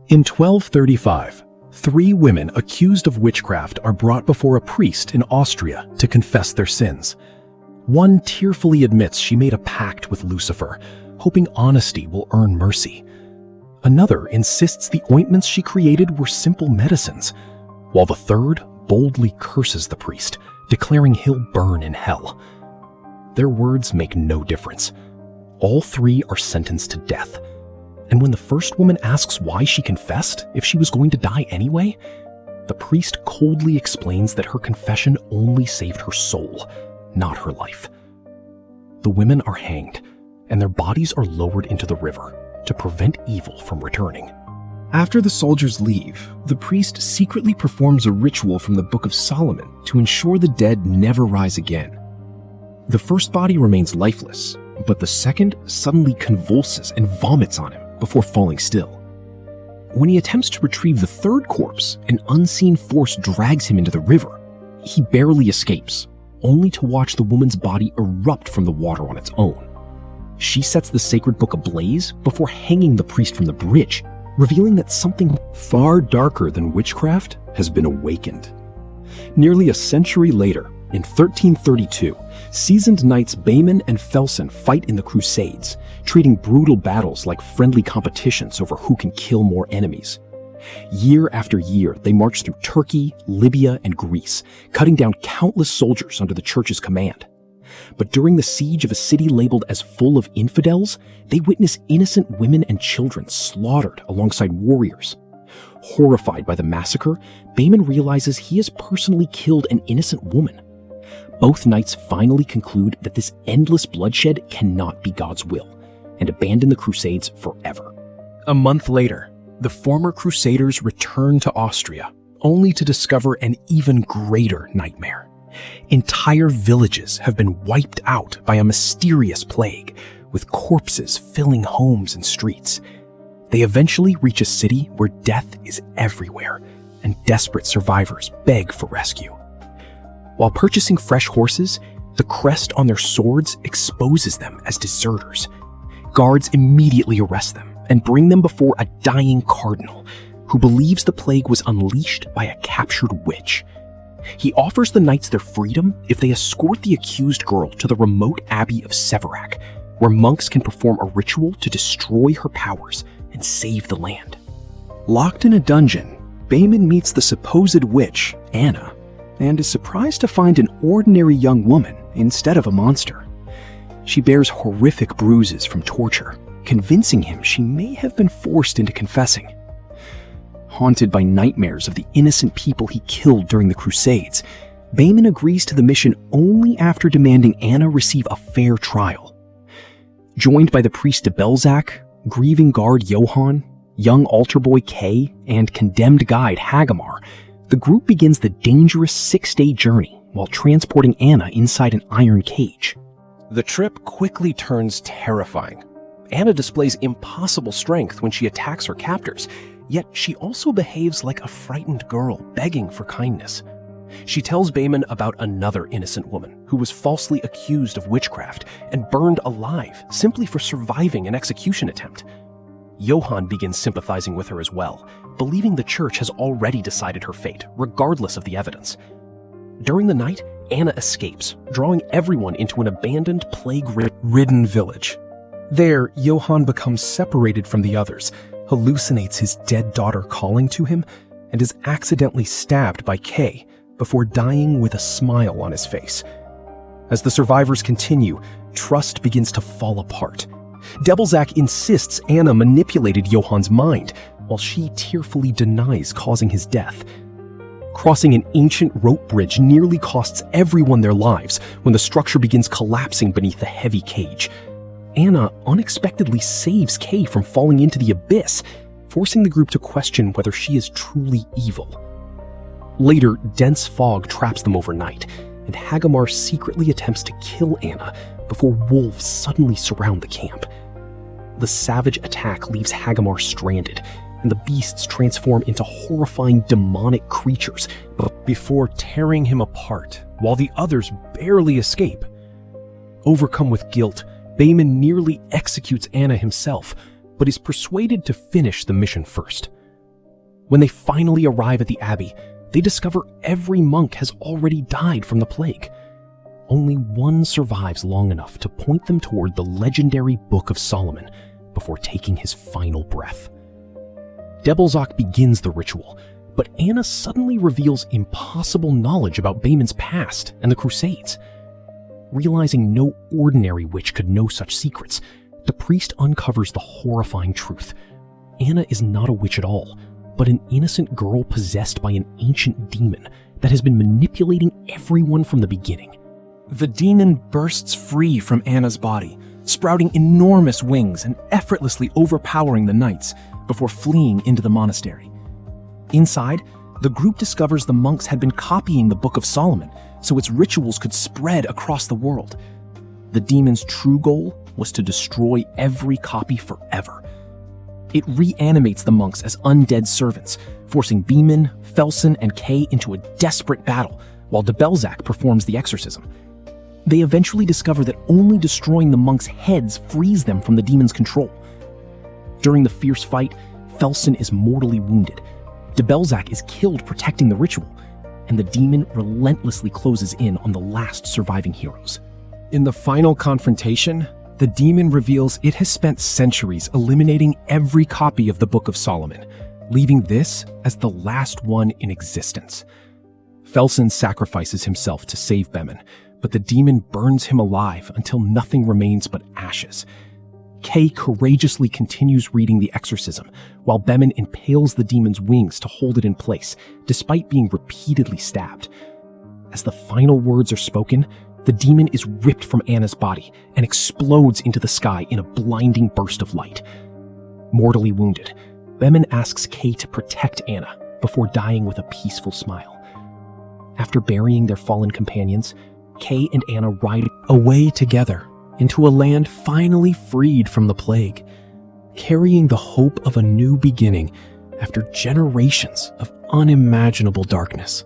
In 1235, 3 women accused of witchcraft are brought before a priest in Austria to confess their sins. One tearfully admits she made a pact with Lucifer, hoping honesty will earn mercy. Another insists the ointments she created were simple medicines, while the third boldly curses the priest, declaring he'll burn in hell. Their words make no difference. All 3 are sentenced to death. And when the first woman asks why she confessed, if she was going to die anyway, the priest coldly explains that her confession only saved her soul, not her life. The women are hanged, and their bodies are lowered into the river to prevent evil from returning. After the soldiers leave, the priest secretly performs a ritual from the Book of Solomon to ensure the dead never rise again. The first body remains lifeless, but the second suddenly convulses and vomits on him before falling still. When he attempts to retrieve the third corpse, an unseen force drags him into the river. He barely escapes, only to watch the woman's body erupt from the water on its own. She sets the sacred book ablaze before hanging the priest from the bridge, revealing that something far darker than witchcraft has been awakened. Nearly a century later, in 1332, seasoned knights Bayman and Felsen fight in the Crusades, treating brutal battles like friendly competitions over who can kill more enemies. Year after year, they march through Turkey, Libya, and Greece, cutting down countless soldiers under the church's command. But during the siege of a city labeled as full of infidels, they witness innocent women and children slaughtered alongside warriors. Horrified by the massacre, Bayman realizes he has personally killed an innocent woman. Both knights finally conclude that this endless bloodshed cannot be God's will, and abandon the Crusades forever. A month later, the former Crusaders return to Austria, only to discover an even greater nightmare. Entire villages have been wiped out by a mysterious plague, with corpses filling homes and streets. They eventually reach a city where death is everywhere, and desperate survivors beg for rescue. While purchasing fresh horses, the crest on their swords exposes them as deserters. Guards immediately arrest them and bring them before a dying cardinal, who believes the plague was unleashed by a captured witch. He offers the knights their freedom if they escort the accused girl to the remote abbey of Severac, where monks can perform a ritual to destroy her powers and save the land. Locked in a dungeon, Bayman meets the supposed witch, Anna, and is surprised to find an ordinary young woman instead of a monster. She bears horrific bruises from torture, convincing him she may have been forced into confessing. Haunted by nightmares of the innocent people he killed during the Crusades, Bayman agrees to the mission only after demanding Anna receive a fair trial. Joined by the priest de Belzac, grieving guard Johann, young altar boy Kay, and condemned guide Hagamar, the group begins the dangerous 6-day journey while transporting Anna inside an iron cage. The trip quickly turns terrifying. Anna displays impossible strength when she attacks her captors, yet she also behaves like a frightened girl begging for kindness. She tells Bayman about another innocent woman who was falsely accused of witchcraft and burned alive simply for surviving an execution attempt. Johann begins sympathizing with her as well, believing the church has already decided her fate, regardless of the evidence. During the night, Anna escapes, drawing everyone into an abandoned, plague-ridden village. There, Johann becomes separated from the others, hallucinates his dead daughter calling to him, and is accidentally stabbed by Kay before dying with a smile on his face. As the survivors continue, trust begins to fall apart. de Belzac insists Anna manipulated Johann's mind, while she tearfully denies causing his death. Crossing an ancient rope bridge nearly costs everyone their lives when the structure begins collapsing beneath the heavy cage. Anna unexpectedly saves Kay from falling into the abyss, forcing the group to question whether she is truly evil. Later, dense fog traps them overnight, and Hagamar secretly attempts to kill Anna before wolves suddenly surround the camp. The savage attack leaves Hagamar stranded, and the beasts transform into horrifying demonic creatures before tearing him apart, while the others barely escape. Overcome with guilt, Bayman nearly executes Anna himself, but is persuaded to finish the mission first. When they finally arrive at the abbey, they discover every monk has already died from the plague. Only one survives long enough to point them toward the legendary Book of Solomon before taking his final breath. Debelzak begins the ritual, but Anna suddenly reveals impossible knowledge about Bayman's past and the Crusades. Realizing no ordinary witch could know such secrets, the priest uncovers the horrifying truth. Anna is not a witch at all, but an innocent girl possessed by an ancient demon that has been manipulating everyone from the beginning. The demon bursts free from Anna's body, sprouting enormous wings and effortlessly overpowering the knights before fleeing into the monastery. Inside, the group discovers the monks had been copying the Book of Solomon so its rituals could spread across the world. The demon's true goal was to destroy every copy forever. It reanimates the monks as undead servants, forcing Beeman, Felsen, and Kay into a desperate battle while Debelzak performs the exorcism. They eventually discover that only destroying the monks' heads frees them from the demon's control. During the fierce fight, Felsen is mortally wounded. Debelzak is killed protecting the ritual, and the demon relentlessly closes in on the last surviving heroes. In the final confrontation, the demon reveals it has spent centuries eliminating every copy of the Book of Solomon, leaving this as the last one in existence. Felsen sacrifices himself to save Bemin, but the demon burns him alive until nothing remains but ashes. Kay courageously continues reading the exorcism, while Bemin impales the demon's wings to hold it in place, despite being repeatedly stabbed. As the final words are spoken, the demon is ripped from Anna's body and explodes into the sky in a blinding burst of light. Mortally wounded, Bemin asks Kay to protect Anna before dying with a peaceful smile. After burying their fallen companions, Kay and Anna ride away together into a land finally freed from the plague, carrying the hope of a new beginning after generations of unimaginable darkness.